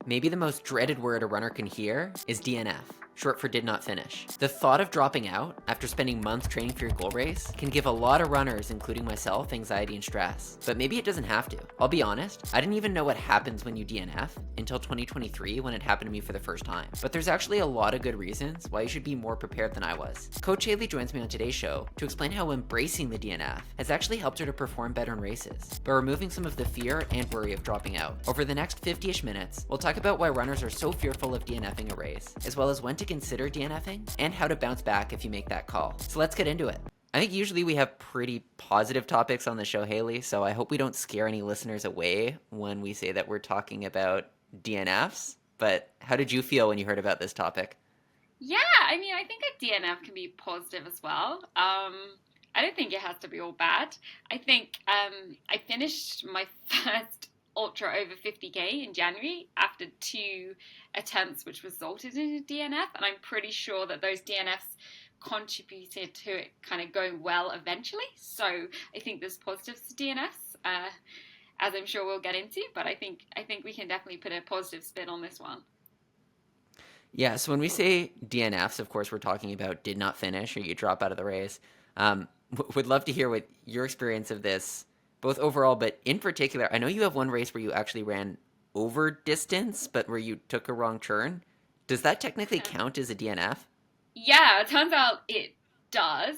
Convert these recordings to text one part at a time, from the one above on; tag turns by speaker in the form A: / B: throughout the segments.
A: Maybe the most dreaded word a runner can hear is DNF, short for did not finish. The thought of dropping out after spending months training for your goal race can give a lot of runners, including myself, anxiety and stress. But maybe it doesn't have to. I'll be honest, I didn't even know what happens when you DNF until 2023 when it happened to me for the first time. But there's actually a lot of good reasons why you should be more prepared than I was. Coach Hayley joins me on today's show to explain how embracing the DNF has actually helped her to perform better in races, by removing some of the fear and worry of dropping out. Over the next 50-ish minutes, we'll talk about why runners are so fearful of DNFing a race, as well as when to consider DNFing, and how to bounce back if you make that call. So let's get into it. I think usually we have pretty positive topics on the show, Hayley, so I hope we don't scare any listeners away when we say that we're talking about DNFs, but how did you feel when you heard about this topic?
B: Yeah, I mean, I think a DNF can be positive as well. I don't think it has to be all bad. I think I finished my first ultra over 50k in January after 2 attempts which resulted in a DNF, and I'm pretty sure that those DNFs contributed to it kind of going well eventually. So I think there's positives to DNFs, as I'm sure we'll get into, but I think we can definitely put a positive spin on this one.
A: Yeah, so when we say DNFs, of course, we're talking about did not finish or you drop out of the race. Would love to hear what your experience of this, both overall, but in particular, I know you have one race where you actually ran over distance, but where you took a wrong turn. Does that technically count as a DNF?
B: Yeah, it turns out it does,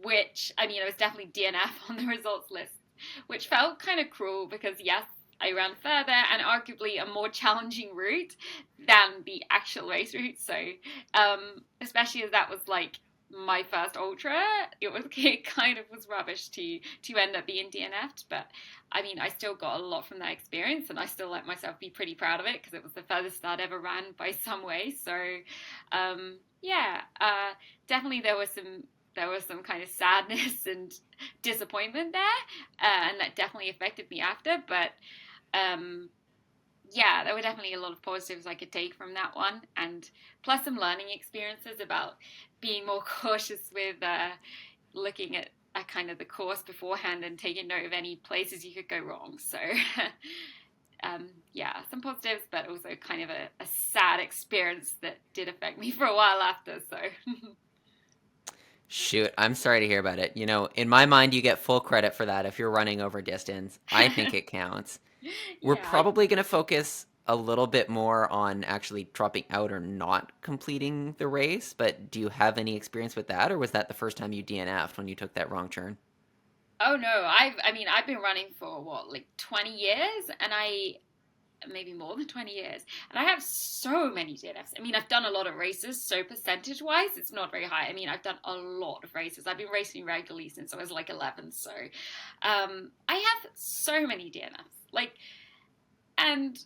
B: which, I mean, it was definitely DNF on the results list, which felt kind of cruel because, yes, I ran further and arguably a more challenging route than the actual race route. So, especially as that was like my first ultra, it kind of was rubbish to end up being DNF'd. But I mean, I still got a lot from that experience, and I still let myself be pretty proud of it because it was the furthest I'd ever ran by some way. So, definitely there was some kind of sadness and disappointment there, and that definitely affected me after. But there were definitely a lot of positives I could take from that one, and plus some learning experiences about being more cautious with looking at kind of the course beforehand and taking note of any places you could go wrong. So some positives, but also kind of a sad experience that did affect me for a while after. So
A: Shoot, I'm sorry to hear about it. You know, in my mind, you get full credit for that if you're running over distance. I think it counts. We're probably going to focus a little bit more on actually dropping out or not completing the race, but do you have any experience with that, or was that the first time you DNF'd when you took that wrong turn?
B: Oh no, I've been running for 20 years, and maybe more than 20 years, and I have so many DNFs. I mean, I've done a lot of races, so percentage wise it's not very high. I mean, I've done a lot of races. I've been racing regularly since I was like 11, so I have so many DNFs, and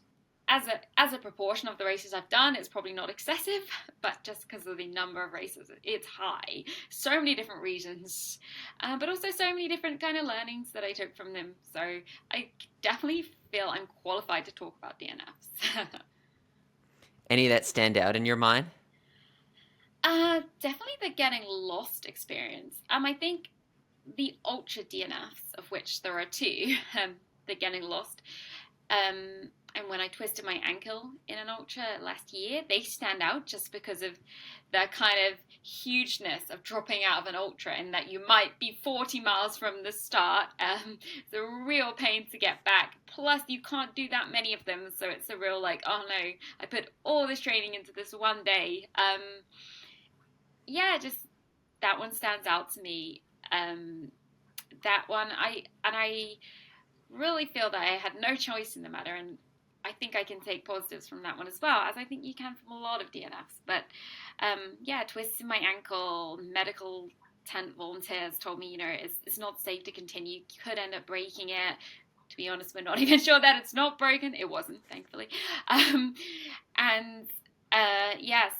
B: as a proportion of the races I've done, it's probably not excessive, but just because of the number of races, it's high. So many different reasons, but also so many different kind of learnings that I took from them. So I definitely feel I'm qualified to talk about DNFs.
A: Any that stand out in your mind?
B: Definitely the getting lost experience. I think the ultra DNFs, of which there are 2, the getting lost, and when I twisted my ankle in an ultra last year, they stand out just because of the kind of hugeness of dropping out of an ultra, and that you might be 40 miles from the start. It's a real pain to get back. Plus, you can't do that many of them, so it's a real oh no, I put all this training into this one day. Just that one stands out to me. That one, I really feel that I had no choice in the matter, and I think I can take positives from that one as well, as I think you can from a lot of DNFs. But twists in my ankle, medical tent volunteers told me, it's not safe to continue. You could end up breaking it. To be honest, we're not even sure that it's not broken. It wasn't, thankfully.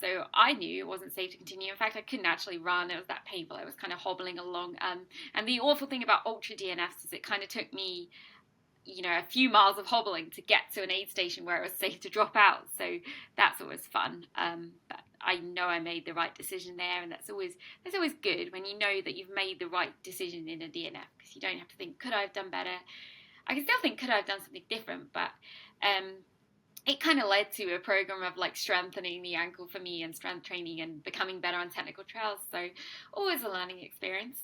B: So I knew it wasn't safe to continue. In fact, I couldn't actually run. It was that painful. I was kind of hobbling along. And the awful thing about ultra DNFs is it kind of took me a few miles of hobbling to get to an aid station where it was safe to drop out. So that's always fun. But I know I made the right decision there, and that's always good when you know that you've made the right decision in a DNF, because you don't have to think, could I have done better? I can still think, could I have done something different? But it kind of led to a program of like strengthening the ankle for me and strength training and becoming better on technical trails. So always a learning experience.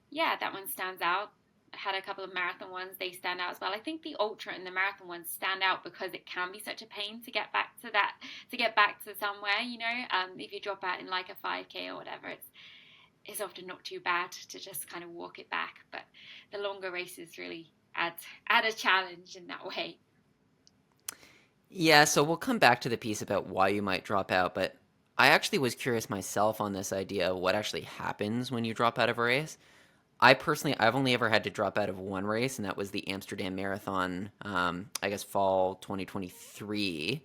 B: Yeah, that one stands out. I had a couple of marathon ones, they stand out as well. I think the ultra and the marathon ones stand out because it can be such a pain to get back to that, to get back to somewhere, you know. If you drop out in like a 5K or whatever, it's often not too bad to just kind of walk it back. But the longer races really add a challenge in that way.
A: Yeah, so we'll come back to the piece about why you might drop out, but I actually was curious myself on this idea of what actually happens when you drop out of a race. I've only ever had to drop out of one race, and that was the Amsterdam Marathon, I guess fall 2023.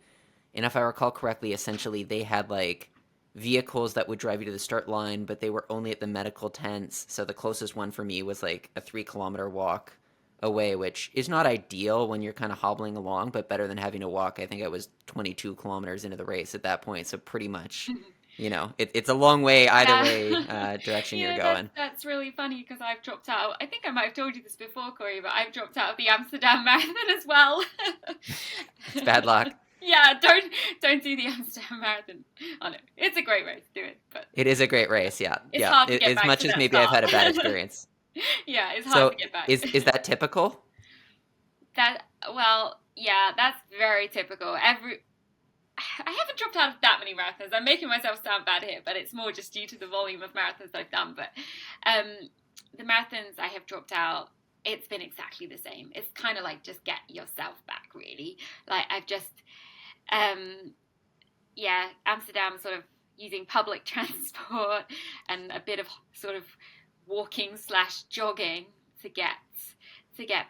A: And if I recall correctly, essentially they had like vehicles that would drive you to the start line, but they were only at the medical tents. So the closest one for me was like a 3 kilometer walk away, which is not ideal when you're kind of hobbling along, but better than having to walk. I think I was 22 kilometers into the race at that point. So pretty much, it's a long way either
B: Yeah.
A: way direction you're going.
B: That's really funny because I've dropped out. I think I might have told you this before, Cory, but I've dropped out of the Amsterdam Marathon as well.
A: It's bad luck.
B: Yeah, don't do the Amsterdam Marathon. Oh no, it's a great race. Do it, but
A: it is a great race. Yeah,
B: it's hard to get
A: as
B: back
A: much
B: to
A: as
B: that
A: maybe
B: start.
A: I've had a bad experience.
B: Yeah, it's hard to get back.
A: Is that typical?
B: Well, yeah, that's very typical. I haven't dropped out of that many marathons. I'm making myself sound bad here, but it's more just due to the volume of marathons I've done. But the marathons I have dropped out, it's been exactly the same. It's kind of like just get yourself back, really. Like I've just, Amsterdam sort of using public transport and a bit of sort of walking / jogging to get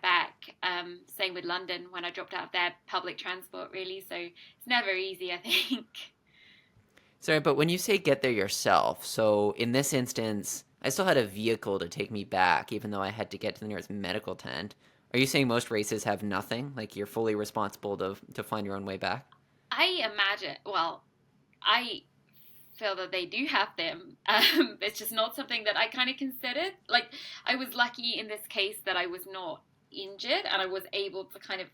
B: back. Same with London when I dropped out of their public transport, really. So it's never easy, I think.
A: Sorry, but when you say get there yourself, so in this instance, I still had a vehicle to take me back, even though I had to get to the nearest medical tent. Are you saying most races have nothing? Like you're fully responsible to find your own way back?
B: I feel that they do have them. It's just not something that I kind of considered. Like I was lucky in this case that I was not injured and I was able to kind of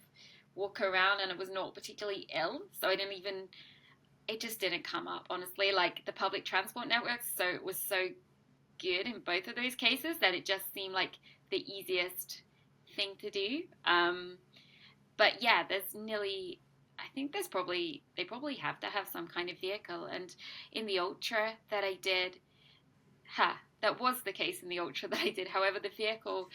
B: walk around and I was not particularly ill. So it just didn't come up, honestly. Like the public transport network, so it was so good in both of those cases that it just seemed like the easiest thing to do. But yeah, I think they probably have to have some kind of vehicle. And in the ultra that I did, that was the case in the ultra that I did. However, the vehicle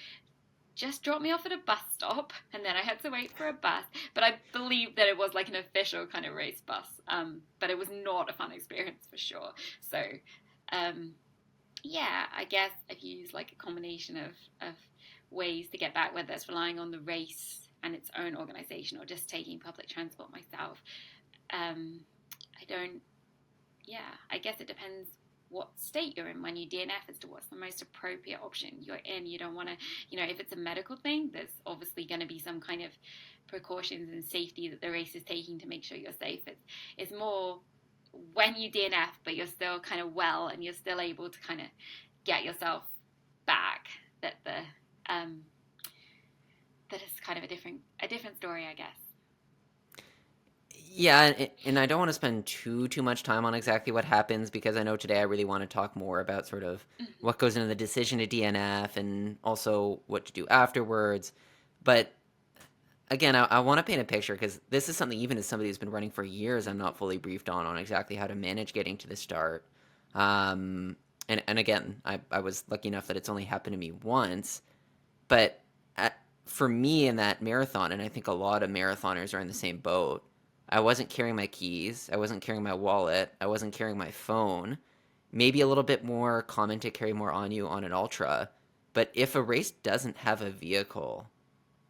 B: just dropped me off at a bus stop and then I had to wait for a bus. But I believe that it was like an official kind of race bus. But it was not a fun experience for sure. So, I guess I've used like a combination of ways to get back, whether it's relying on the race and its own organization or just taking public transport myself. I guess it depends what state you're in when you DNF as to what's the most appropriate option you're in. You don't want to, if it's a medical thing, there's obviously going to be some kind of precautions and safety that the race is taking to make sure you're safe. It's more when you DNF, but you're still kind of well and you're still able to kind of get yourself back, that is kind of a different story, I guess.
A: Yeah, and I don't want to spend too much time on exactly what happens because I know today I really want to talk more about sort of what goes into the decision to DNF and also what to do afterwards. But again, I want to paint a picture because this is something, even as somebody who's been running for years, I'm not fully briefed on exactly how to manage getting to the start. And again, I was lucky enough that it's only happened to me once, but for me in that marathon, and I think a lot of marathoners are in the same boat, I wasn't carrying my keys, I wasn't carrying my wallet, I wasn't carrying my phone. Maybe a little bit more common to carry more on you on an ultra, but if a race doesn't have a vehicle,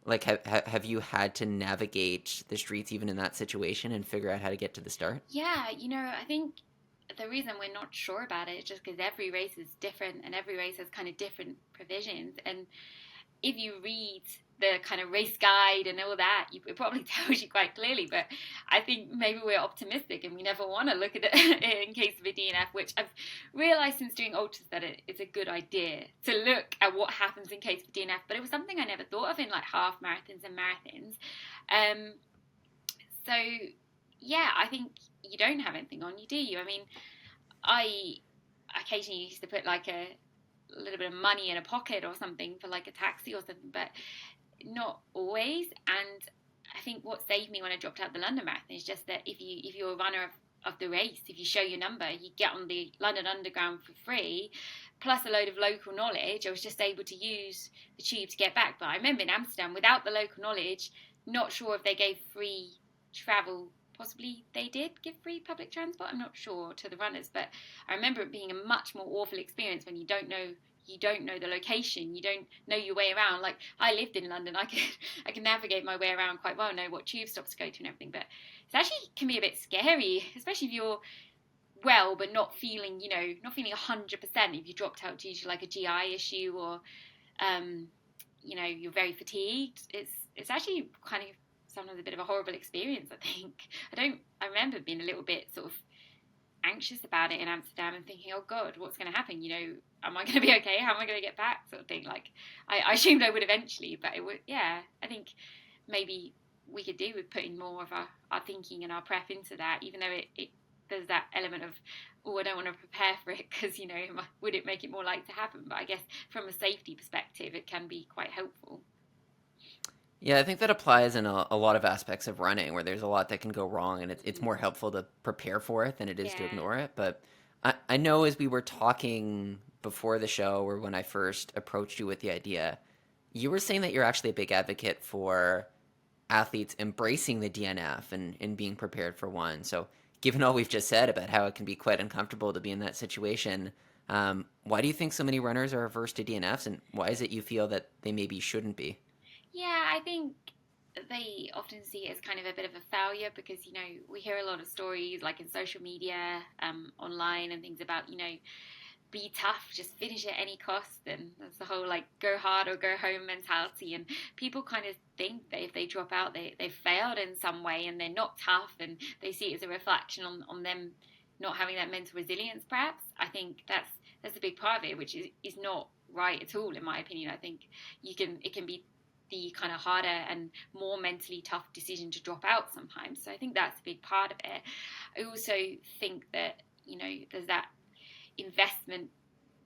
A: like have you had to navigate the streets even in that situation and figure out how to get to the start?
B: Yeah, I think the reason we're not sure about it is just because every race is different and every race has kind of different provisions. And if you read the kind of race guide and all that, it probably tells you quite clearly. But I think maybe we're optimistic and we never want to look at it in case of a DNF, which I've realised since doing ultras that it's a good idea to look at what happens in case of a DNF. But it was something I never thought of in like half marathons and marathons. So, yeah, I think you don't have anything on you, do you? I mean, I occasionally used to put like a little bit of money in a pocket or something for like a taxi or something, but not always. And I think what saved me when I dropped out the London Marathon is just that if you're a runner of the race, if you show your number, you get on the London Underground for free, plus a load of local knowledge. I was just able to use the tube to get back. But I remember in Amsterdam, without the local knowledge, not sure if they gave free travel. Possibly they did give free public transport. I'm not sure to the runners, but I remember it being a much more awful experience when you don't know the location, you don't know your way around. Like, I lived in London, I can navigate my way around quite well, know what tube stops to go to and everything, but it actually can be a bit scary, especially if you're well but not feeling 100%. If you dropped out due to like a GI issue, or you're very fatigued, it's actually kind of sometimes a bit of a horrible experience, I think. I remember being a little bit sort of anxious about it in Amsterdam and thinking, oh God, what's going to happen? Am I going to be okay? How am I going to get back? Sort of thing. Like, I assumed I would eventually, but it would, yeah, I think maybe we could do with putting more of our thinking and our prep into that, even though there's that element of, oh, I don't want to prepare for it because, would it make it more likely to happen? But I guess from a safety perspective, it can be quite helpful.
A: Yeah, I think that applies in a lot of aspects of running where there's a lot that can go wrong, and it's more helpful to prepare for it than it is to
B: Yeah.
A: ignore it. But I know as we were talking before the show, or when I first approached you with the idea, you were saying that you're actually a big advocate for athletes embracing the DNF and being prepared for one. So given all we've just said about how it can be quite uncomfortable to be in that situation, why do you think so many runners are averse to DNFs, and why is it you feel that they maybe shouldn't be?
B: Yeah, I think they often see it as kind of a bit of a failure because, we hear a lot of stories like in social media, online and things about, be tough, just finish at any cost. And that's the whole like go hard or go home mentality. And people kind of think that if they drop out, they failed in some way and they're not tough, and they see it as a reflection on them not having that mental resilience, perhaps. I think that's a big part of it, which is not right at all, in my opinion. I think it can be the kind of harder and more mentally tough decision to drop out sometimes. So I think that's a big part of it. I also think that, there's that investment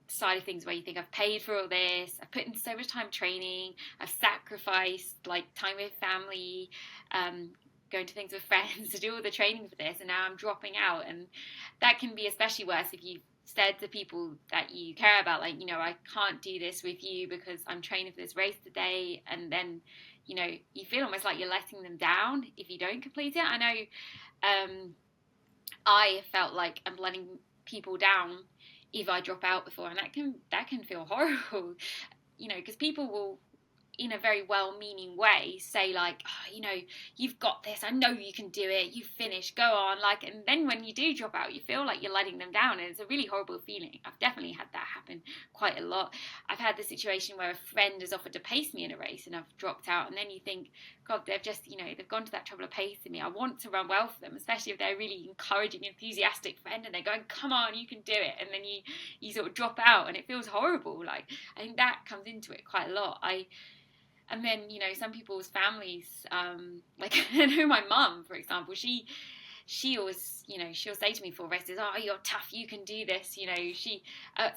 B: side of things where you think, I've paid for all this, I've put in so much time training, I've sacrificed like time with family, going to things with friends to do all the training for this, and now I'm dropping out. And that can be especially worse if you said to people that you care about, like, I can't do this with you because I'm training for this race today, and then you feel almost like you're letting them down if you don't complete it. I know I felt like I'm letting people down if I drop out before, and that can feel horrible, because people will, in a very well-meaning way, say like, oh, you've got this, I know you can do it, you finish, go on, like, and then when you do drop out, you feel like you're letting them down, and it's a really horrible feeling. I've definitely had that happen quite a lot. I've had the situation where a friend has offered to pace me in a race and I've dropped out, and then you think, God, they've just, they've gone to that trouble of pacing me. I want to run well for them, especially if they're a really encouraging, enthusiastic friend, and they're going, come on, you can do it, and then you sort of drop out, and it feels horrible. Like, I think that comes into it quite a lot. And then, some people's families, like, I know my mum, for example, she always, she'll say to me before races, oh, you're tough, you can do this. She,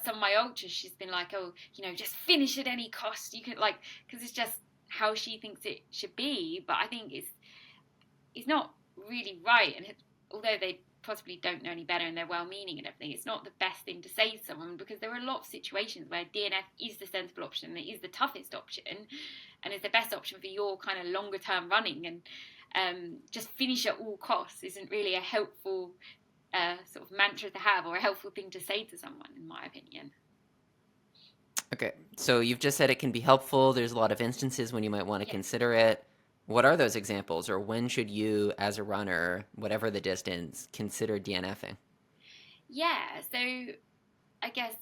B: some of my ultras, she's been like, oh, just finish at any cost. You can, like, because it's just how she thinks it should be. But I think it's not really right. And although they possibly don't know any better and they're well-meaning and everything, it's not the best thing to say to someone, because there are a lot of situations where DNF is the sensible option, and it is the toughest option, and it's the best option for your kind of longer term running. And just finish at all costs isn't really a helpful sort of mantra to have, or a helpful thing to say to someone, in my opinion.
A: Okay, so you've just said it can be helpful. There's a lot of instances when you might want to
B: Yeah.
A: consider it. What are those examples, or when should you, as a runner, whatever the distance, consider DNFing?
B: Yeah, so I guess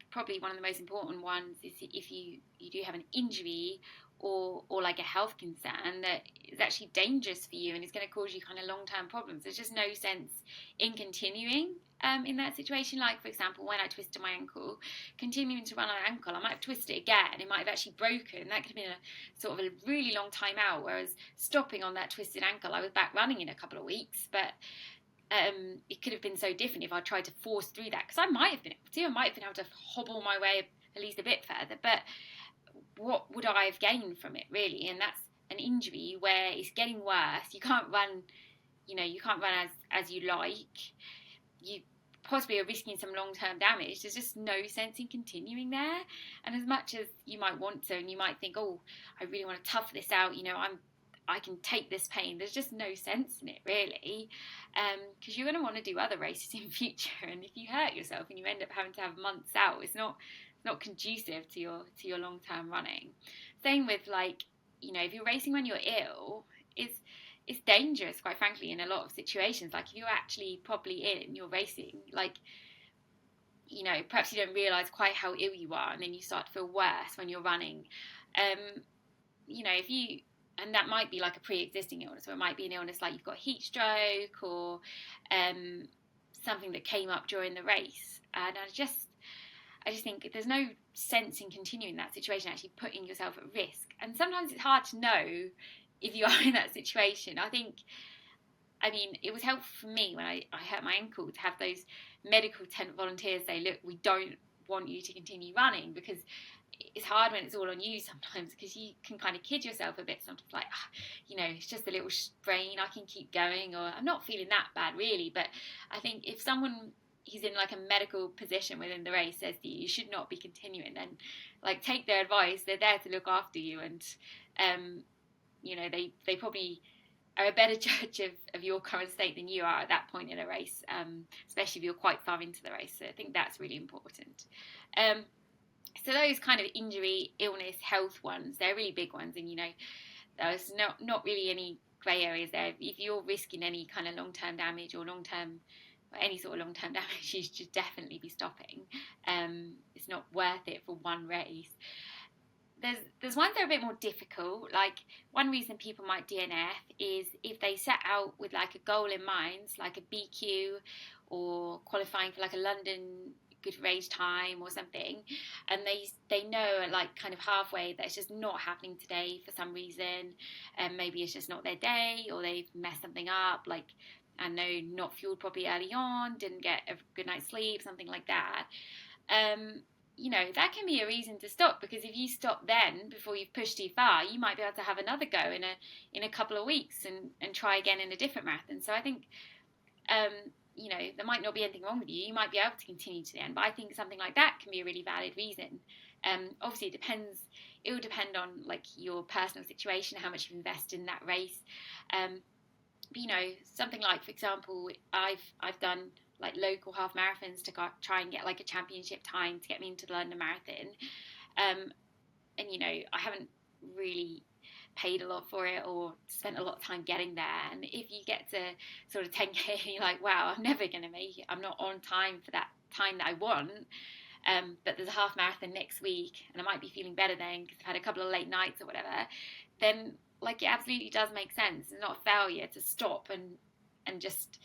B: probably one of the most important ones is if you do have an injury, or like a health concern that is actually dangerous for you and is going to cause you kind of long-term problems. There's just no sense in continuing in that situation. Like, for example, when I twisted my ankle, continuing to run on an ankle, I might have twisted it again. It might have actually broken. That could have been a sort of a really long time out, whereas stopping on that twisted ankle, I was back running in a couple of weeks. But it could have been so different if I tried to force through that, because I might have been able to. I might have been able to hobble my way at least a bit further, but what would I have gained from it, really? And that's an injury where it's getting worse. You can't run, you can't run as you like. You possibly are risking some long-term damage. There's just no sense in continuing there. And as much as you might want to, and you might think, oh, I really want to tough this out, I can take this pain. There's just no sense in it, really, because you're going to want to do other races in future. And if you hurt yourself and you end up having to have months out, it's not conducive to your long-term running. Same with, like, if you're racing when you're ill, it's dangerous, quite frankly, in a lot of situations. Like, if you're actually properly ill and you're racing, like, perhaps you don't realise quite how ill you are, and then you start to feel worse when you're running. And that might be like a pre-existing illness, or it might be an illness like you've got heat stroke, or something that came up during the race. And I just think there's no sense in continuing that situation, actually putting yourself at risk. And sometimes it's hard to know if you are in that situation. It was helpful for me when I hurt my ankle to have those medical tent volunteers say, look, we don't want you to continue running, because it's hard when it's all on you sometimes, because you can kind of kid yourself a bit sometimes, like, it's just a little sprain, I can keep going, or I'm not feeling that bad really. But I think if someone who's in like a medical position within the race says to you, you should not be continuing, then like take their advice. They're there to look after you, and they probably are a better judge of your current state than you are at that point in a race, especially if you're quite far into the race. So I think that's really important. So those kind of injury, illness, health ones, they're really big ones. And, there's not really any grey areas there. If you're risking any kind of long-term damage or any sort of long-term damage, you should definitely be stopping. It's not worth it for one race. There's ones that are a bit more difficult. Like, one reason people might DNF is if they set out with like a goal in mind, like a BQ or qualifying for like a London good race time or something, and they know like kind of halfway that it's just not happening today for some reason, and maybe it's just not their day, or they've messed something up, like, I know, not fueled properly early on, didn't get a good night's sleep, something like that. That can be a reason to stop, because if you stop then before you've pushed too far, you might be able to have another go in a couple of weeks and try again in a different marathon. So I think there might not be anything wrong with you. You might be able to continue to the end, but I think something like that can be a really valid reason. Obviously, it will depend on like your personal situation, how much you've invested in that race. But something like, for example, I've done like local half marathons to try and get like a championship time to get me into the London Marathon. And I haven't really paid a lot for it or spent a lot of time getting there. And if you get to sort of 10k and you're like, wow, I'm never going to make it, I'm not on time for that time that I want, but there's a half marathon next week and I might be feeling better then because I've had a couple of late nights or whatever, then like it absolutely does make sense. It's not a failure to stop and just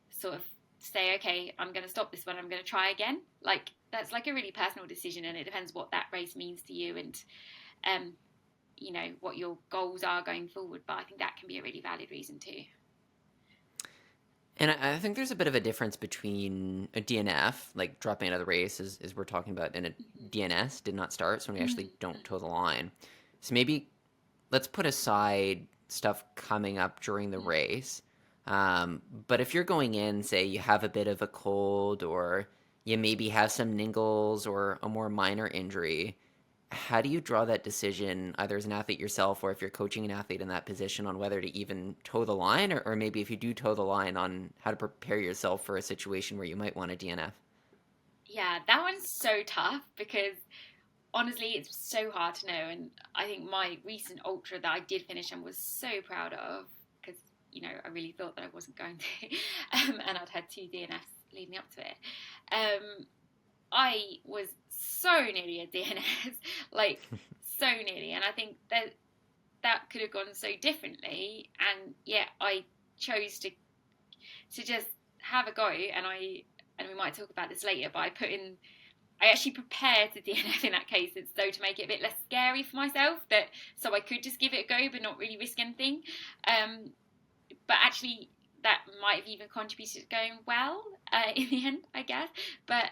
B: sort of say, okay, I'm going to stop this one, I'm going to try again. Like, that's like a really personal decision, and it depends what that race means to you and what your goals are going forward. But I think that can be a really valid reason too.
A: And I think there's a bit of a difference between a DNF, like dropping out of the race, as we're talking about, and a DNS, did not start, so when we actually don't toe the line. So maybe let's put aside stuff coming up during the race. But if you're going in, say you have a bit of a cold, or you maybe have some niggles or a more minor injury, how do you draw that decision, either as an athlete yourself or if you're coaching an athlete in that position, on whether to even toe the line, or maybe if you do toe the line, on how to prepare yourself for a situation where you might want to DNF?
B: Yeah, that one's so tough because honestly, it's so hard to know. And I think my recent ultra that I did finish and was so proud of, because, I really thought that I wasn't going to, and I'd had 2 DNFs leading up to it. I was so nearly a DNS, like so nearly. And I think that that could have gone so differently, and yet I chose to just have a go. And we might talk about this later, but I actually prepared to DNF in that case, so to make it a bit less scary for myself, so I could just give it a go but not really risk anything. But actually that might have even contributed to going well in the end, I guess. But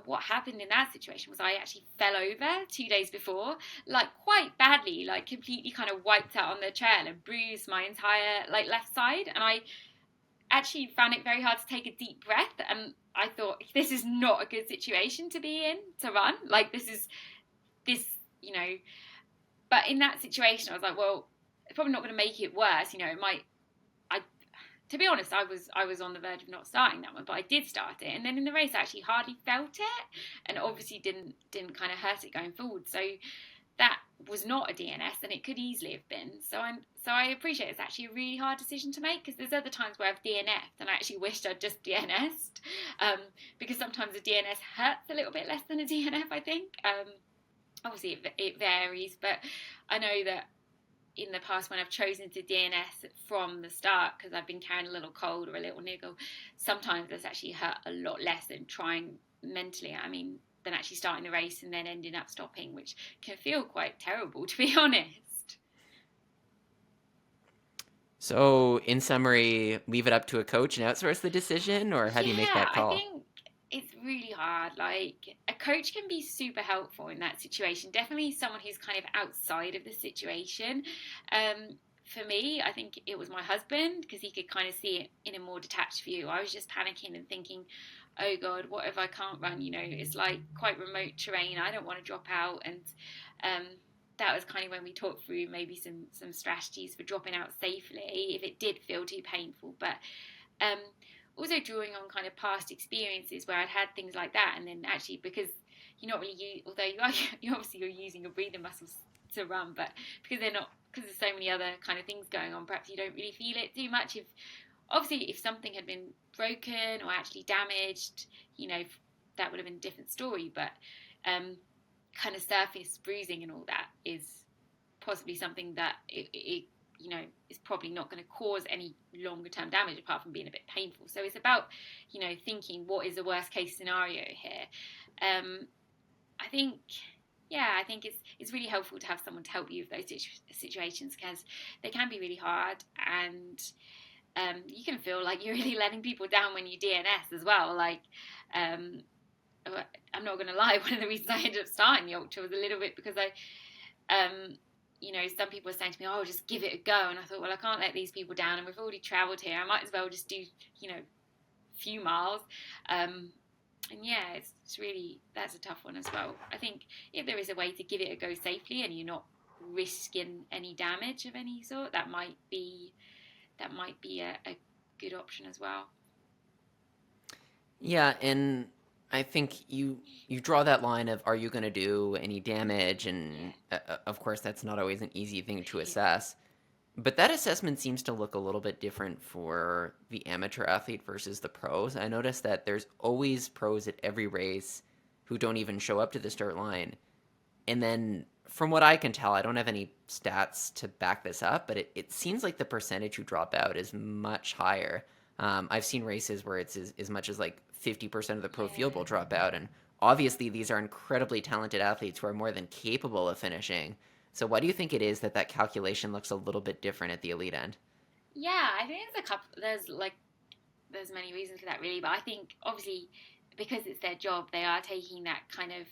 B: what happened in that situation was I actually fell over 2 days before, like quite badly, like completely kind of wiped out on the trail and bruised my entire like left side. And I actually found it very hard to take a deep breath, and I thought, this is not a good situation to be in to run, like this, you know. But in that situation I was like, well, it's probably not going to make it worse, you know. It might, to be honest, I was on the verge of not starting that one, but I did start it, and then in the race I actually hardly felt it, and obviously didn't kind of hurt it going forward. So that was not a DNS, and it could easily have been. So I appreciate it's actually a really hard decision to make, because there's other times where I've DNF'd and I actually wished I'd just DNS'd, because sometimes a DNS hurts a little bit less than a DNF, I think. Obviously it varies, but I know that in the past when I've chosen to DNS from the start because I've been carrying a little cold or a little niggle, sometimes that's actually hurt a lot less than trying mentally, than actually starting the race and then ending up stopping, which can feel quite terrible, to be honest.
A: So in summary, leave it up to a coach and outsource the decision, or how do you make that call?
B: I think it's really hard. Like, a coach can be super helpful in that situation. Definitely someone who's kind of outside of the situation. For me, I think it was my husband, because he could kind of see it in a more detached view. I was just panicking and thinking, oh God, what if I can't run? You know, it's like quite remote terrain. I don't want to drop out. And that was kind of when we talked through maybe some strategies for dropping out safely if it did feel too painful. But also drawing on kind of past experiences where I'd had things like that, and then actually, because you're not really, although you obviously you're using your breathing muscles to run, but because there's so many other kind of things going on, perhaps you don't really feel it too much. If something had been broken or actually damaged, you know, that would have been a different story. But kind of surface bruising and all that is possibly something that it you know, is probably not going to cause any longer term damage apart from being a bit painful. So it's about, you know, thinking what is the worst case scenario here. I think it's really helpful to have someone to help you with those situations, because they can be really hard, and you can feel like you're really letting people down when you DNS as well. Like, I'm not going to lie, one of the reasons I ended up starting the ultra was a little bit because you know, some people were saying to me, oh, just give it a go. And I thought, well, I can't let these people down, and we've already travelled here. I might as well just do, you know, a few miles. And yeah, it's really, that's a tough one as well. I think if there is a way to give it a go safely and you're not risking any damage of any sort, that might be a good option as well.
A: Yeah, and I think you draw that line of, are you going to do any damage? And of course, that's not always an easy thing to assess. But that assessment seems to look a little bit different for the amateur athlete versus the pros. I noticed that there's always pros at every race who don't even show up to the start line. And then from what I can tell, I don't have any stats to back this up, but it seems like the percentage who drop out is much higher. I've seen races where it's as much as like 50% of the pro field will drop out. And obviously these are incredibly talented athletes who are more than capable of finishing. So why do you think it is that calculation looks a little bit different at the elite end?
B: Yeah, I think there's many reasons for that, really. But I think obviously because it's their job, they are taking that kind of,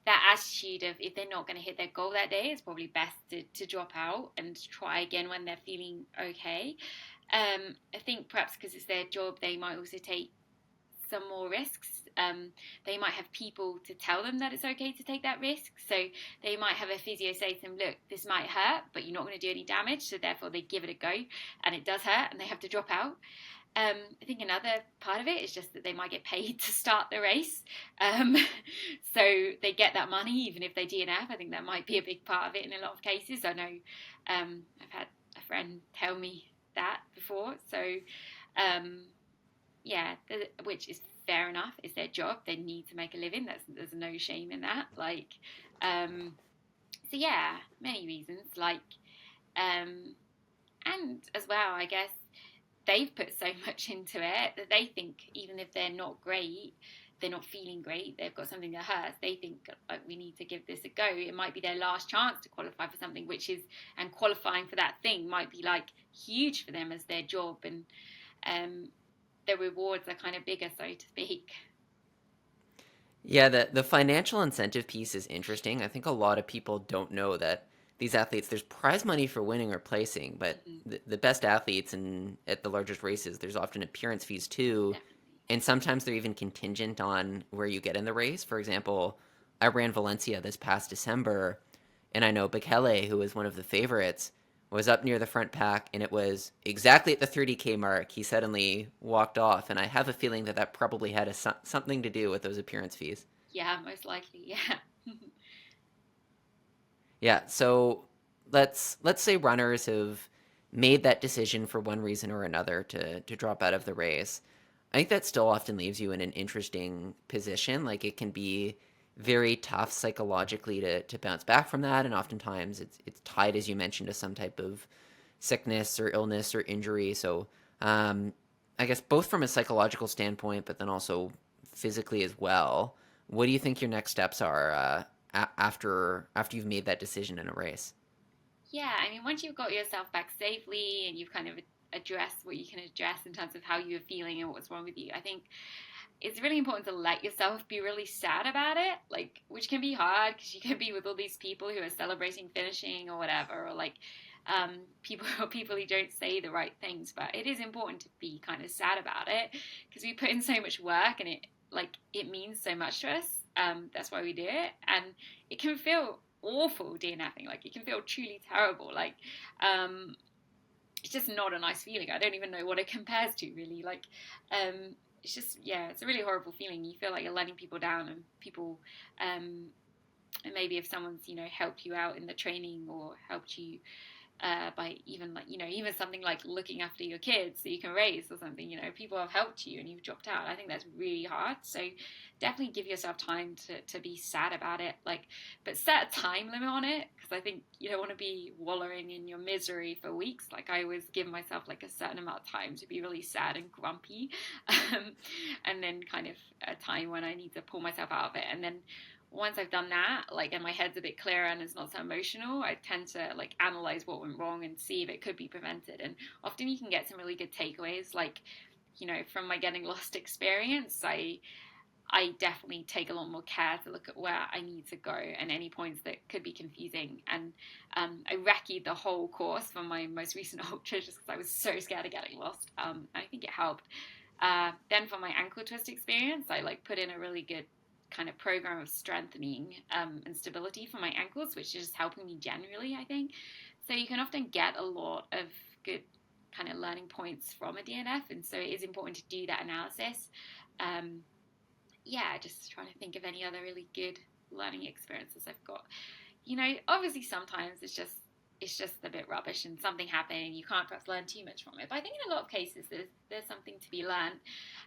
B: that attitude of, if they're not going to hit their goal that day, it's probably best to drop out and try again when they're feeling okay. I think perhaps because it's their job, they might also take some more risks. They might have people to tell them that it's okay to take that risk. So they might have a physio say to them, look, this might hurt, but you're not going to do any damage. So therefore they give it a go, and it does hurt, and they have to drop out. I think another part of it is just that they might get paid to start the race. So they get that money even if they DNF. I think that might be a big part of it in a lot of cases. I know I've had a friend tell me that before. So yeah, which is fair enough. It's their job. They need to make a living. There's no shame in that. Like, so yeah, many reasons. Like, And as well, I guess they've put so much into it that they think even if they're not great, they're not feeling great, they've got something that hurts, they think like we need to give this a go. It might be their last chance to qualify for something, and qualifying for that thing might be like huge for them as their job, and the rewards are kind of bigger, so to speak.
A: Yeah, the financial incentive piece is interesting. I think a lot of people don't know that these athletes, there's prize money for winning or placing, but
B: Mm-hmm.
A: the best athletes and at the largest races, there's often appearance fees too.
B: Definitely.
A: And sometimes they're even contingent on where you get in the race. For example, I ran Valencia this past December, and I know Bekele, who was one of the favorites, was up near the front pack, and it was exactly at the 30K mark. He suddenly walked off, and I have a feeling that that probably had something to do with those appearance fees.
B: Yeah, most likely. Yeah.
A: Yeah, so let's say runners have made that decision for one reason or another to drop out of the race. I think that still often leaves you in an interesting position. Like it can be very tough psychologically to bounce back from that, and oftentimes it's tied, as you mentioned, to some type of sickness or illness or injury. So I guess both from a psychological standpoint, but then also physically as well. What do you think your next steps are after you've made that decision in a race?
B: Yeah, I mean, once you've got yourself back safely and you've kind of addressed what you can address in terms of how you're feeling and what's wrong with you, I think it's really important to let yourself be really sad about it, like, which can be hard because you can be with all these people who are celebrating finishing or whatever, or like people who don't say the right things. But it is important to be kind of sad about it because we put in so much work and it means so much to us. That's why we do it, and it can feel awful DNFing. Like it can feel truly terrible. Like it's just not a nice feeling. I don't even know what it compares to really. Like it's just, yeah, it's a really horrible feeling. You feel like you're letting people down, and people and maybe if someone's helped you out in the training or helped you by even like even something like looking after your kids so you can raise or something, people have helped you and you've dropped out. I think that's really hard, so definitely give yourself time to be sad about it, like, but set a time limit on it because I think you don't want to be wallowing in your misery for weeks. Like I always give myself like a certain amount of time to be really sad and grumpy, and then kind of a time when I need to pull myself out of it, and then once I've done that, like, and my head's a bit clearer and it's not so emotional, I tend to like analyze what went wrong and see if it could be prevented. And often you can get some really good takeaways, like, from my getting lost experience. I definitely take a lot more care to look at where I need to go and any points that could be confusing. And I recce'd the whole course for my most recent ultra just because I was so scared of getting lost. I think it helped. Then for my ankle twist experience, I like put in a really good kind of program of strengthening and stability for my ankles, which is just helping me generally, I think. So you can often get a lot of good kind of learning points from a DNF, and so it is important to do that analysis. Yeah, just trying to think of any other really good learning experiences I've got. Obviously sometimes it's just a bit rubbish and something happened and you can't perhaps learn too much from it. But I think in a lot of cases there's something to be learned.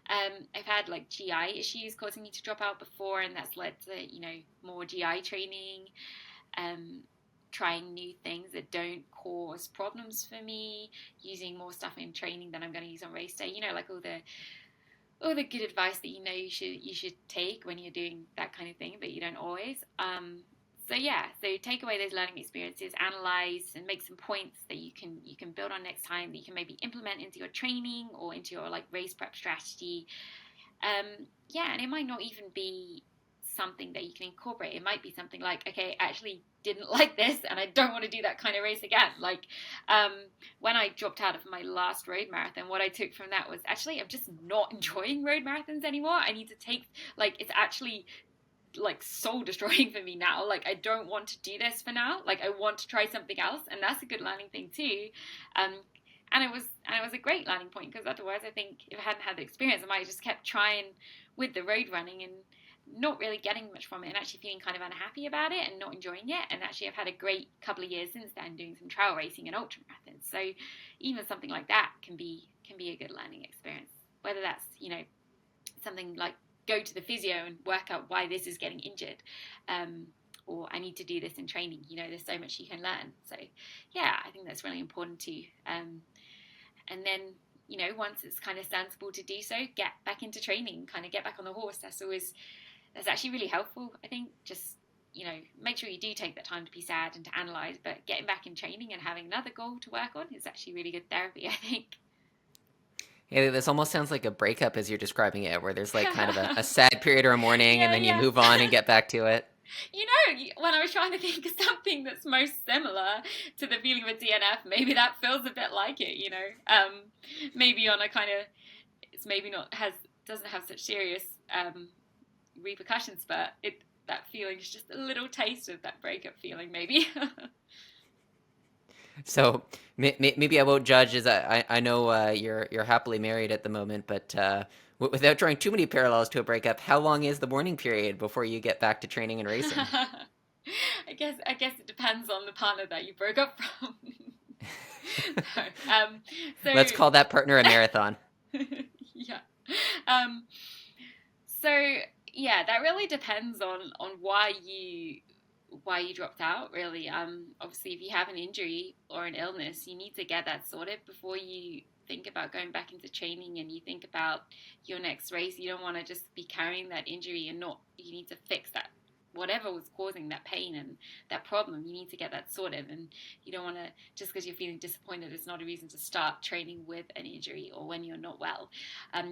B: I've had like GI issues causing me to drop out before, and that's led to more GI training, trying new things that don't cause problems for me, using more stuff in training than I'm going to use on race day. Like all the good advice that you should take when you're doing that kind of thing, but you don't always. So take away those learning experiences, analyze, and make some points that you can build on next time, that you can maybe implement into your training or into your like race prep strategy. And it might not even be something that you can incorporate. It might be something like, okay, I actually didn't like this and I don't want to do that kind of race again. Like when I dropped out of my last road marathon, what I took from that was actually I'm just not enjoying road marathons anymore. I need to take, like, it's actually like soul destroying for me now. Like I don't want to do this for now. Like I want to try something else, and that's a good learning thing too. And it was a great learning point, because otherwise I think if I hadn't had the experience I might have just kept trying with the road running and not really getting much from it, and actually feeling kind of unhappy about it and not enjoying it. And actually I've had a great couple of years since then doing some trail racing and ultra marathons, so even something like that can be a good learning experience, whether that's something like go to the physio and work out why this is getting injured, or I need to do this in training. You know, there's so much you can learn. So yeah, I think that's really important too. And then, you know, once it's kind of sensible to do so, get back into training, kind of get back on the horse. That's actually really helpful. I think just, you know, make sure you do take that time to be sad and to analyze, but getting back in training and having another goal to work on is actually really good therapy, I think.
A: Yeah, this almost sounds like a breakup as you're describing it, where there's like kind of a sad period or a morning, and then you
B: Yeah.
A: move on and get back to it.
B: You know, when I was trying to think of something that's most similar to the feeling of a DNF, maybe that feels a bit like it, you know. Maybe on a kind of, it's maybe not, doesn't have such serious repercussions, but that feeling is just a little taste of that breakup feeling, maybe.
A: So maybe I won't judge, as I know you're happily married at the moment, but without drawing too many parallels to a breakup, how long is the mourning period before you get back to training and racing?
B: I guess it depends on the partner that you broke up from. So
A: Let's call that partner a marathon.
B: Yeah. So yeah, that really depends on why you dropped out, really. Obviously, if you have an injury or an illness, you need to get that sorted before you think about going back into training and you think about your next race. You don't want to just be carrying that injury and you need to fix that, whatever was causing that pain and that problem. You need to get that sorted, and you don't want to, just because you're feeling disappointed, it's not a reason to start training with an injury or when you're not well.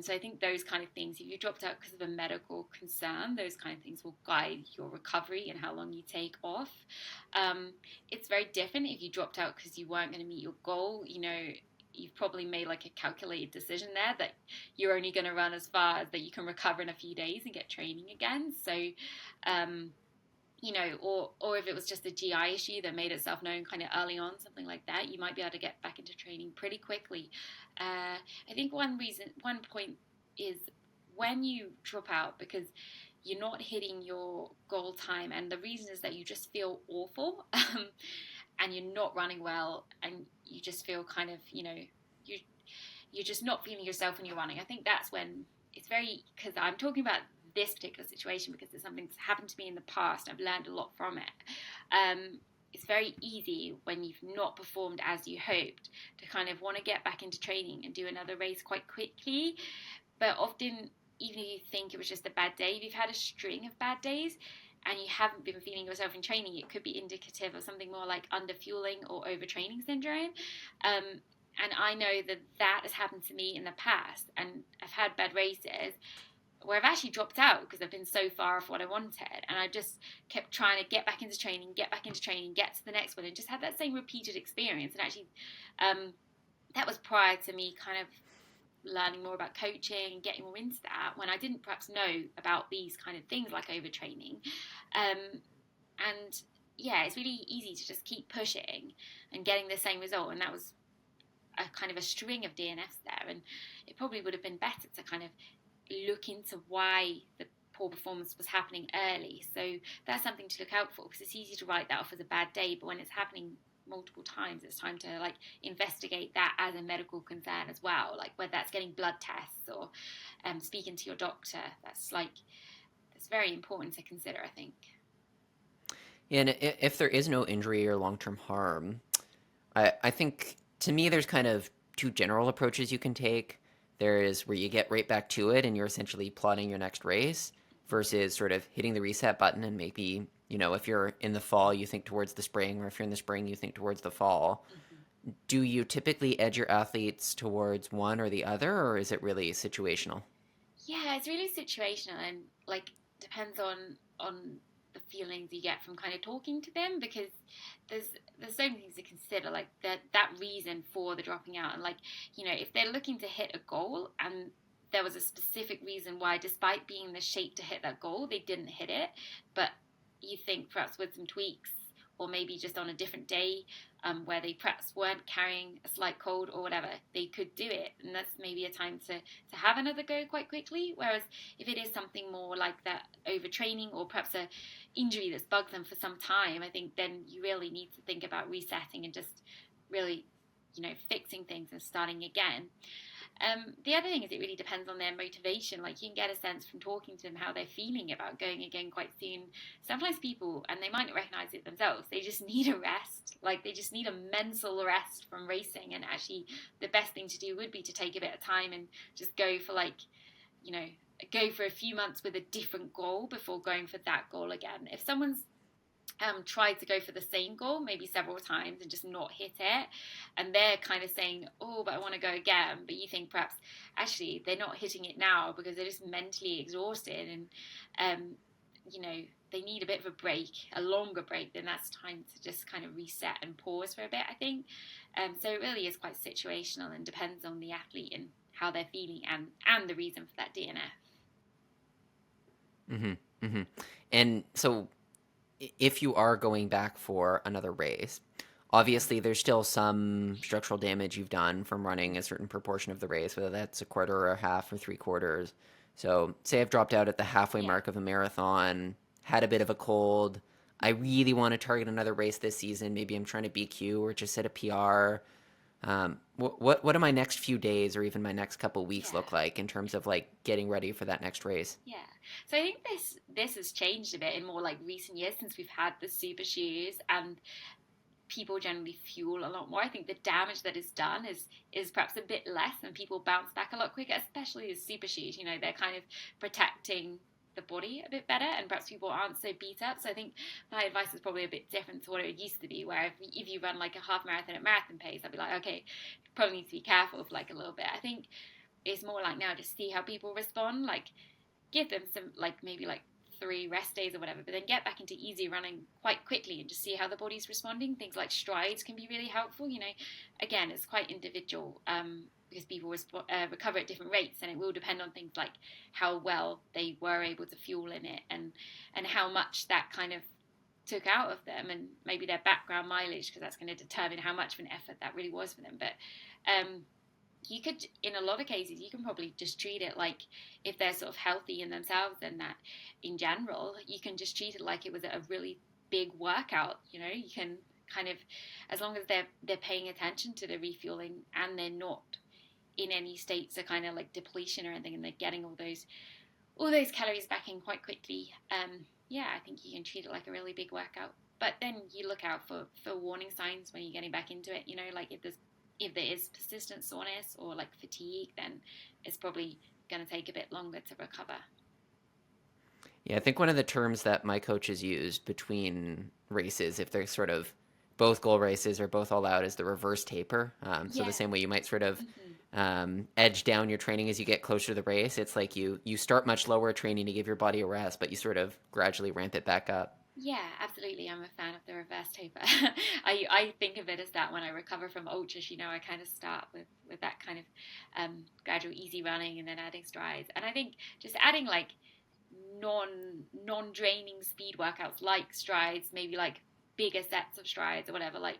B: So I think those kind of things, if you dropped out because of a medical concern, those kind of things will guide your recovery and how long you take off. It's very different if you dropped out because you weren't going to meet your goal. You know, you've probably made like a calculated decision there that you're only going to run as far as that you can recover in a few days and get training again. So, you know, or if it was just a GI issue that made itself known kind of early on, something like that, you might be able to get back into training pretty quickly. I think one point is when you drop out because you're not hitting your goal time, and the reason is that you just feel awful. And you're not running well, and you just feel kind of, you know, you're just not feeling yourself when you're running. I think that's when it's very, because I'm talking about this particular situation because it's something that's happened to me in the past. I've learned a lot from it. It's very easy when you've not performed as you hoped to kind of want to get back into training and do another race quite quickly. But often, even if you think it was just a bad day, if you've had a string of bad days, and you haven't been feeling yourself in training, it could be indicative of something more like underfueling or overtraining syndrome. And I know that has happened to me in the past, and I've had bad races where I've actually dropped out because I've been so far off what I wanted, and I just kept trying to get back into training, get to the next one, and just had that same repeated experience. And actually, that was prior to me kind of learning more about coaching and getting more into that, when I didn't perhaps know about these kind of things like overtraining. And yeah, it's really easy to just keep pushing and getting the same result, and that was a kind of a string of DNFs there, and it probably would have been better to kind of look into why the poor performance was happening early. So that's something to look out for, because it's easy to write that off as a bad day, but when it's happening multiple times, it's time to like investigate that as a medical concern as well, like whether that's getting blood tests or speaking to your doctor. That's very important to consider, I think.
A: And if there is no injury or long-term harm, I think to me there's kind of two general approaches you can take. There is where you get right back to it and you're essentially plotting your next race, versus sort of hitting the reset button and maybe, you know, if you're in the fall, you think towards the spring, or if you're in the spring, you think towards the fall. Mm-hmm. Do you typically edge your athletes towards one or the other, or is it really situational?
B: Yeah, it's really situational, and like depends on the feelings you get from kind of talking to them, because there's so many things to consider, like that reason for the dropping out, and like, you know, if they're looking to hit a goal and there was a specific reason why, despite being in the shape to hit that goal, they didn't hit it, but you think perhaps with some tweaks, or maybe just on a different day where they perhaps weren't carrying a slight cold or whatever, they could do it, and that's maybe a time to have another go quite quickly. Whereas if it is something more like that overtraining, or perhaps a injury that's bugged them for some time, I think then you really need to think about resetting and just really, you know, fixing things and starting again. The other thing is it really depends on their motivation. Like you can get a sense from talking to them how they're feeling about going again quite soon. Sometimes people, and they might not recognize it themselves, they just need a rest. Like they just need a mental rest from racing. And actually, the best thing to do would be to take a bit of time and just go for like, you know, go for a few months with a different goal before going for that goal again. If someone's tried to go for the same goal maybe several times and just not hit it, and they're kind of saying, oh, but I want to go again, but you think perhaps actually they're not hitting it now because they're just mentally exhausted, and you know, they need a bit of a break, a longer break, then that's time to just kind of reset and pause for a bit, I think. So it really is quite situational and depends on the athlete and how they're feeling, and the reason for that DNF.
A: Mm-hmm. Mm-hmm. And so if you are going back for another race, obviously there's still some structural damage you've done from running a certain proportion of the race, whether that's a quarter or a half or three quarters. So say I've dropped out at the halfway
B: Yeah.
A: mark of a marathon, had a bit of a cold. I really want to target another race this season. Maybe I'm trying to BQ or just set a PR. What do my next few days or even my next couple weeks
B: Yeah.
A: look like in terms of like getting ready for that next race?
B: Yeah. So I think this has changed a bit in more like recent years since we've had the super shoes, and people generally fuel a lot more. I think the damage that is done is perhaps a bit less, and people bounce back a lot quicker, especially as super shoes. You know, they're kind of protecting the body a bit better, and perhaps people aren't so beat up. So I think my advice is probably a bit different to what it used to be, where if you run like a half marathon at marathon pace, I'd be like, okay, you probably need to be careful for like a little bit. I think it's more like now just see how people respond, like give them some like maybe like 3 rest days or whatever, but then get back into easy running quite quickly and just see how the body's responding. Things like strides can be really helpful. You know, again, it's quite individual, because people recover at different rates, and it will depend on things like how well they were able to fuel in it, and how much that kind of took out of them, and maybe their background mileage, because that's going to determine how much of an effort that really was for them. But you could, in a lot of cases, you can probably just treat it like, if they're sort of healthy in themselves, and that in general, you can just treat it like it was a really big workout. You know, you can kind of, as long as they're paying attention to the refueling, and they're not in any states of kind of like depletion or anything, and they're getting all those calories back in quite quickly. Yeah, I think you can treat it like a really big workout. But then you look out for warning signs when you're getting back into it. You know, like if there is persistent soreness or like fatigue, then it's probably going to take a bit longer to recover.
A: Yeah, I think one of the terms that my coaches used between races, if they're sort of both goal races or both all out, is the reverse taper. So the
B: Yeah.
A: same way you might sort of
B: Mm-hmm.
A: edge down your training as you get closer to the race. It's like you start much lower training to give your body a rest, but you sort of gradually ramp it back up.
B: Yeah, absolutely. I'm a fan of the reverse taper. I think of it as that when I recover from ultras. You know, I kind of start with that kind of gradual easy running, and then adding strides. And I think just adding like non draining speed workouts like strides, maybe like bigger sets of strides or whatever, like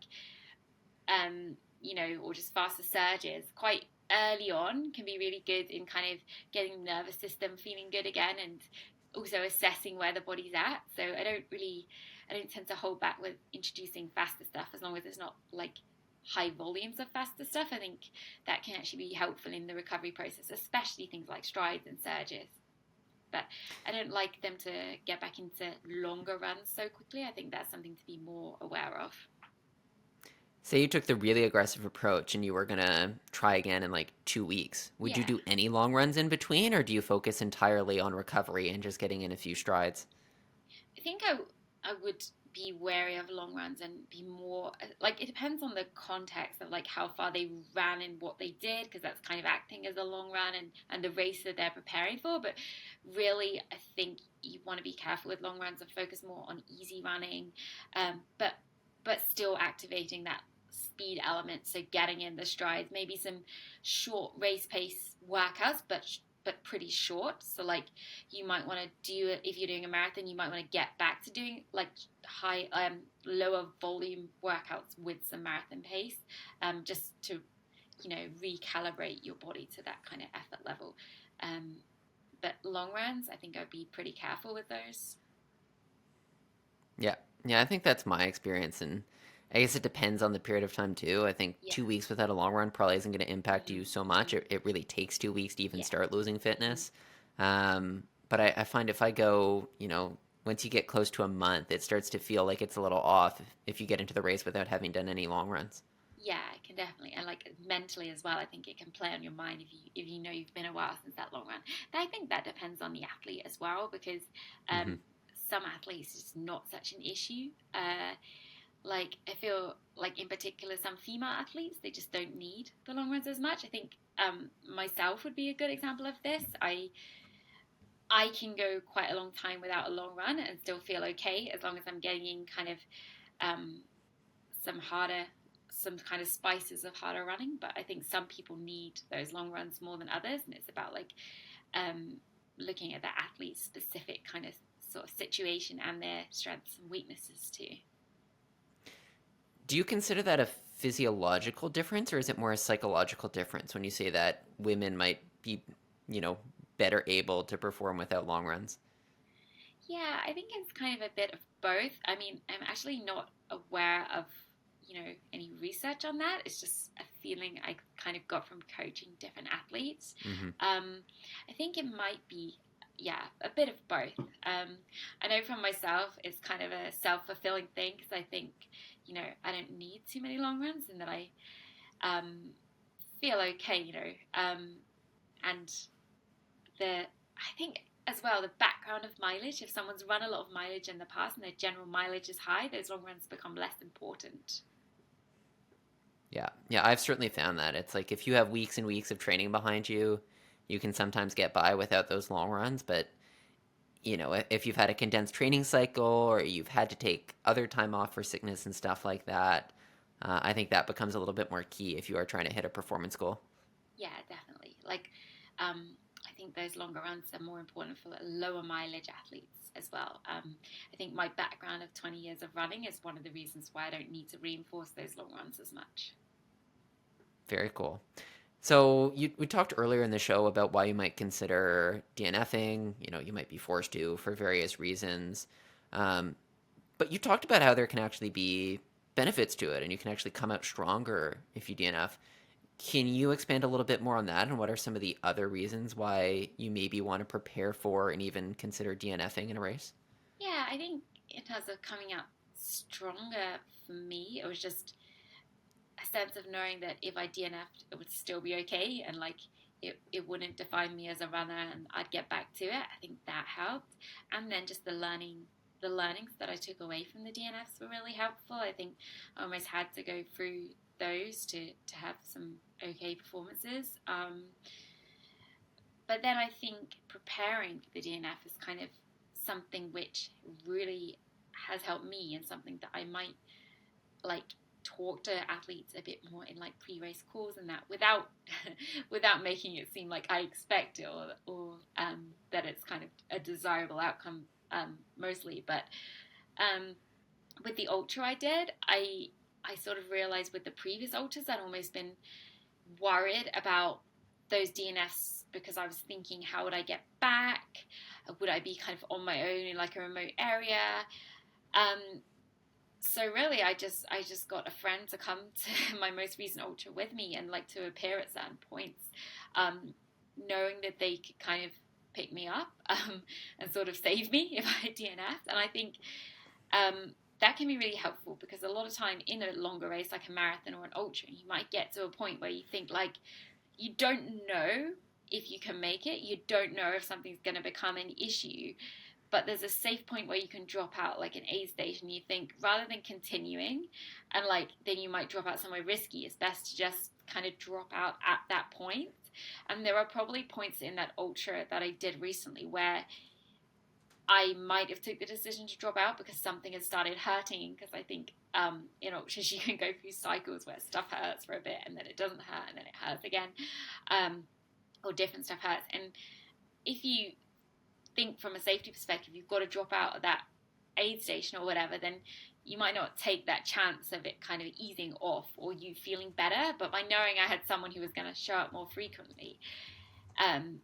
B: you know, or just faster surges quite early on can be really good in kind of getting the nervous system feeling good again, and also assessing where the body's at. So I don't tend to hold back with introducing faster stuff, as long as it's not like high volumes of faster stuff. I think that can actually be helpful in the recovery process, especially things like strides and surges. But I don't like them to get back into longer runs so quickly. I think that's something to be more aware of.
A: Say you took the really aggressive approach and you were gonna try again in like 2 weeks. Would you
B: Yeah.
A: do any long runs in between, or do you focus entirely on recovery and just getting in a few strides?
B: I think I would be wary of long runs and be more like, it depends on the context of like how far they ran and what they did, because that's kind of acting as a long run, and the race that they're preparing for. But really, I think you want to be careful with long runs and focus more on easy running, but still activating that speed element. So getting in the strides, maybe some short race pace workouts, but pretty short. So like you might want to do it if you're doing a marathon. You might want to get back to doing like high, lower volume workouts with some marathon pace, just to, you know, recalibrate your body to that kind of effort level. Um, but long runs, I think I'd be pretty careful with those.
A: Yeah, yeah, I think that's my experience, and I guess it depends on the period of time too. I think
B: Yeah.
A: 2 weeks without a long run probably isn't going to impact you so much.
B: Mm-hmm.
A: It really takes 2 weeks to even
B: Yeah.
A: start losing
B: Mm-hmm.
A: fitness. But I find if I go, once you get close to a month, it starts to feel like it's a little off if you get into the race without having done any long runs.
B: Yeah, it can definitely, and like mentally as well. I think it can play on your mind if you know you've been a while since that long run. But I think that depends on the athlete as well, because
A: Hmm.
B: um, some athletes it's not such an issue. Like I feel like in particular some female athletes they just don't need the long runs as much. I think myself would be a good example of this. I can go quite a long time without a long run and still feel okay as long as I'm getting in kind of um, some harder, some kind of spices of harder running. But I think some people need those long runs more than others, and it's about like um, looking at the athlete's specific kind of sort of situation and their strengths and weaknesses too.
A: Do you consider that a physiological difference, or is it more a psychological difference when you say that women might be, you know, better able to perform without long runs?
B: Yeah, I think it's kind of a bit of both. I mean, I'm actually not aware of, any research on that. It's just a feeling I kind of got from coaching different athletes.
A: Hmm.
B: I think it might be, yeah, a bit of both. I know for myself, it's kind of a self-fulfilling thing because I think, I don't need too many long runs and that I um, feel okay, and I think as well the background of mileage. If someone's run a lot of mileage in the past and their general mileage is high, those long runs become less important.
A: Yeah, yeah, I've certainly found that. It's like if you have weeks and weeks of training behind you, you can sometimes get by without those long runs. But, if you've had a condensed training cycle or you've had to take other time off for sickness and stuff like that, I think that becomes a little bit more key if you are trying to hit a performance goal.
B: Yeah, definitely. Like, I think those longer runs are more important for lower mileage athletes as well. I think my background of 20 years of running is one of the reasons why I don't need to reinforce those long runs as much.
A: Very cool. So we talked earlier in the show about why you might consider DNFing. You might be forced to for various reasons. Um, but you talked about how there can actually be benefits to it, and you can actually come out stronger if you DNF. Can you expand a little bit more on that, and what are some of the other reasons why you maybe want to prepare for and even consider DNFing in a race?
B: Yeah, I think in terms of coming out stronger for me, it was just a sense of knowing that if I DNF'd, it would still be okay and like it wouldn't define me as a runner and I'd get back to it. I think that helped. And then just the learnings that I took away from the DNFs were really helpful. I think I almost had to go through those to have some okay performances. But then I think preparing for the DNF is kind of something which really has helped me and something that I might like talk to athletes a bit more in like pre-race calls and that without without making it seem like I expect it or that it's kind of a desirable outcome mostly. But um, with the ultra I did, I sort of realized with the previous ultras I'd almost been worried about those DNFs because I was thinking, how would I get back? Would I be kind of on my own in like a remote area? Um, so really, I just got a friend to come to my most recent ultra with me and like to appear at certain points, um, knowing that they could kind of pick me up and sort of save me if I DNF'd. And I think that can be really helpful because a lot of time in a longer race like a marathon or an ultra, you might get to a point where you think like you don't know if you can make it. You don't know if something's going to become an issue. But there's a safe point where you can drop out, like an aid station. You think rather than continuing, and like then you might drop out somewhere risky. It's best to just kind of drop out at that point. And there are probably points in that ultra that I did recently where I might have took the decision to drop out because something has started hurting. Because I think in ultras you can go through cycles where stuff hurts for a bit and then it doesn't hurt and then it hurts again, um, or different stuff hurts. And if you think from a safety perspective you've got to drop out of that aid station or whatever, then you might not take that chance of it kind of easing off or you feeling better. But by knowing I had someone who was going to show up more frequently,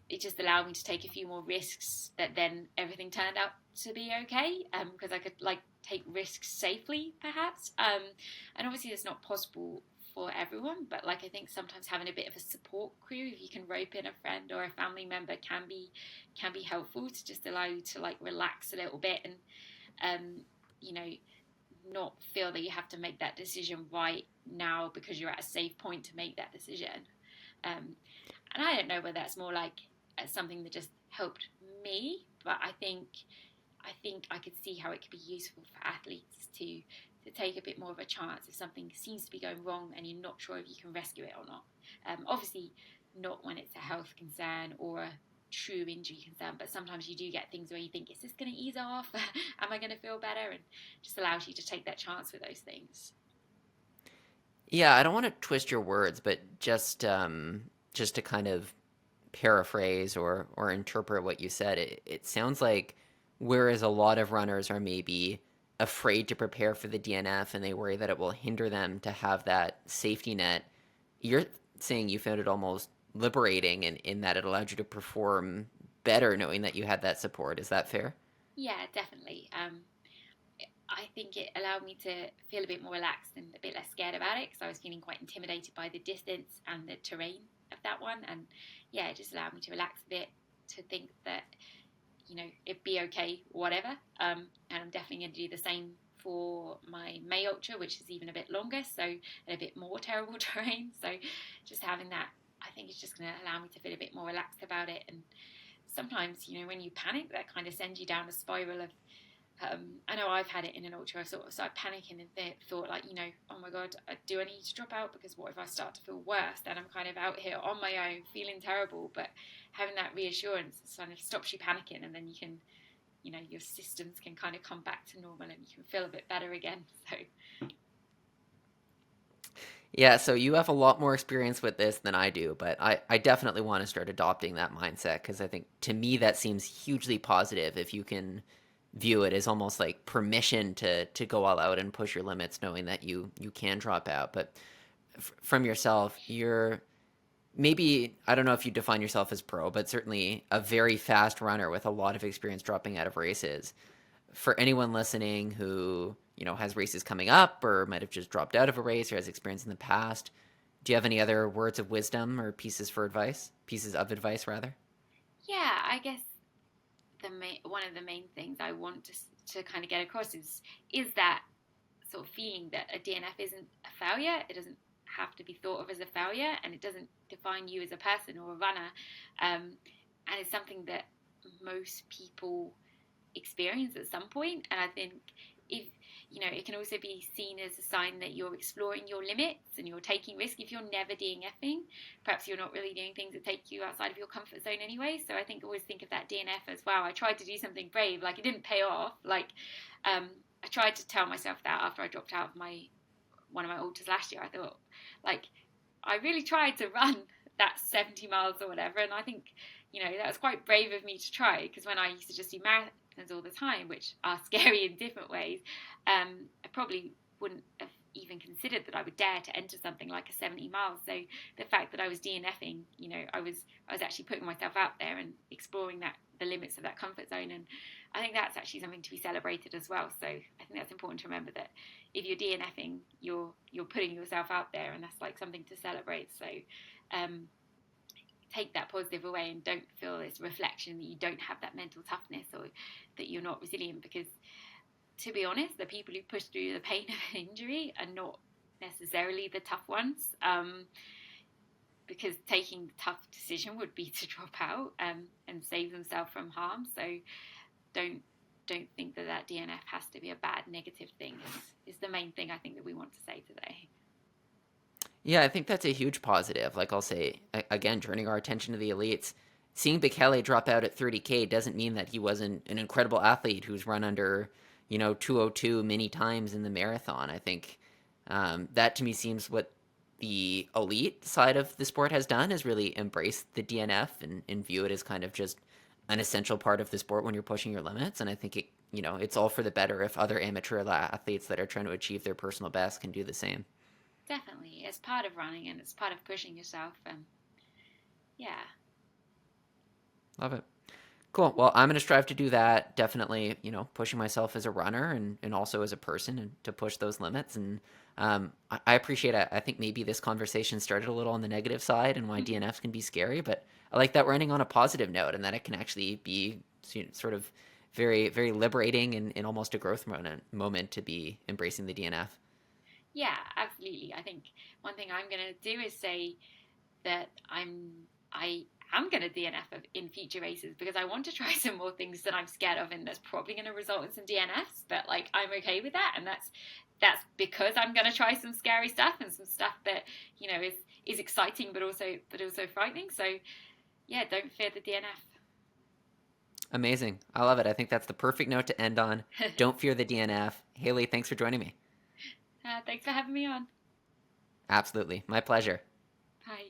B: it just allowed me to take a few more risks that then everything turned out to be okay, because I could like take risks safely, perhaps. And obviously it's not possible for everyone, but like I think sometimes having a bit of a support crew, if you can rope in a friend or a family member, can be helpful to just allow you to like relax a little bit and you know, not feel that you have to make that decision right now because you're at a safe point to make that decision. And I don't know whether that's more like something that just helped me, but I think I could see how it could be useful for athletes to take a bit more of a chance if something seems to be going wrong and you're not sure if you can rescue it or not. Obviously, not when it's a health concern or a true injury concern, but sometimes you do get things where you think, is this going to ease off? Am I going to feel better? And just allows you to take that chance with those things.
A: Yeah, I don't want to twist your words, but just to kind of paraphrase or interpret what you said, it sounds like whereas a lot of runners are maybe afraid to prepare for the DNF and they worry that it will hinder them to have that safety net, you're saying you found it almost liberating in that it allowed you to perform better knowing that you had that support. Is that fair?
B: Yeah, definitely. I think it allowed me to feel a bit more relaxed and a bit less scared about it because I was feeling quite intimidated by the distance and the terrain of that one. And yeah, it just allowed me to relax a bit, to think that, you know, it'd be okay, whatever. And I'm definitely going to do the same for my May Ultra, which is even a bit longer, so a bit more terrible terrain. So just having that, I think it's just going to allow me to feel a bit more relaxed about it. And sometimes, you know, when you panic, that kind of sends you down a spiral of I know I've had it in an ultra. I sort of started panicking and thought like, you know, oh my God, do I need to drop out? Because what if I start to feel worse? Then I'm kind of out here on my own, feeling terrible. But having that reassurance kind of stops you panicking, and then you can, you know, your systems can kind of come back to normal and you can feel a bit better again. So
A: Yeah, so you have a lot more experience with this than I do, but I definitely want to start adopting that mindset because I think to me that seems hugely positive if you can view it as almost like permission to go all out and push your limits knowing that you can drop out. But from yourself, you're maybe, I don't know if you define yourself as pro, but certainly a very fast runner with a lot of experience dropping out of races. For anyone listening who, you know, has races coming up or might have just dropped out of a race or has experience in the past, do you have any other words of wisdom or pieces of advice rather?
B: yeah, I guess one of the main things I want to kind of get across is that sort of feeling that a DNF isn't a failure. It doesn't have to be thought of as a failure, and it doesn't define you as a person or a runner. And it's something that most people experience at some point. And I think if you know, it can also be seen as a sign that you're exploring your limits and you're taking risk. If you're never DNFing, perhaps you're not really doing things that take you outside of your comfort zone anyway. So I think always think of that DNF as, wow, I tried to do something brave, like it didn't pay off. Like I tried to tell myself that after I dropped out of one of my ultras last year. I thought, like, I really tried to run that 70 miles or whatever, and I think, you know, that was quite brave of me to try, because when I used to just do marathons all the time, which are scary in different ways, I probably wouldn't have even considered that I would dare to enter something like a 70 miles. So the fact that I was DNFing, you know, I was actually putting myself out there and exploring the limits of that comfort zone, and I think that's actually something to be celebrated as well. So I think that's important to remember, that if you're DNFing, you're putting yourself out there, and that's like something to celebrate. So take that positive away and don't feel this reflection that you don't have that mental toughness or that you're not resilient, because to be honest, the people who push through the pain of an injury are not necessarily the tough ones, because taking the tough decision would be to drop out and save themselves from harm. So don't think that DNF has to be a bad negative thing is the main thing I think that we want to say today.
A: Yeah, I think that's a huge positive. Like I'll say, again, turning our attention to the elites, seeing Bekele drop out at 30K doesn't mean that he wasn't an incredible athlete who's run under, you know, 202 many times in the marathon. I think that to me seems what the elite side of the sport has done, is really embrace the DNF and view it as kind of just an essential part of the sport when you're pushing your limits. And I think it's all for the better if other amateur athletes that are trying to achieve their personal best can do the same.
B: Definitely, it's part of running and it's part of pushing yourself. And yeah.
A: Love it. Cool. Well, I'm going to strive to do that. Definitely, pushing myself as a runner and also as a person and to push those limits. And I appreciate it. I think maybe this conversation started a little on the negative side and why DNFs can be scary, but I like that we're ending on a positive note and that it can actually be sort of very, very liberating and almost a growth moment to be embracing the DNF.
B: Yeah, absolutely. I think one thing I'm going to do is say that I am going to DNF in future races because I want to try some more things that I'm scared of, and that's probably going to result in some DNFs. But like I'm okay with that, and that's because I'm going to try some scary stuff and some stuff that is exciting, but also frightening. So yeah, don't fear the DNF.
A: Amazing. I love it. I think that's the perfect note to end on. Don't fear the DNF. Hayley, thanks for joining me.
B: Thanks for having me on.
A: Absolutely. My pleasure.
B: Bye.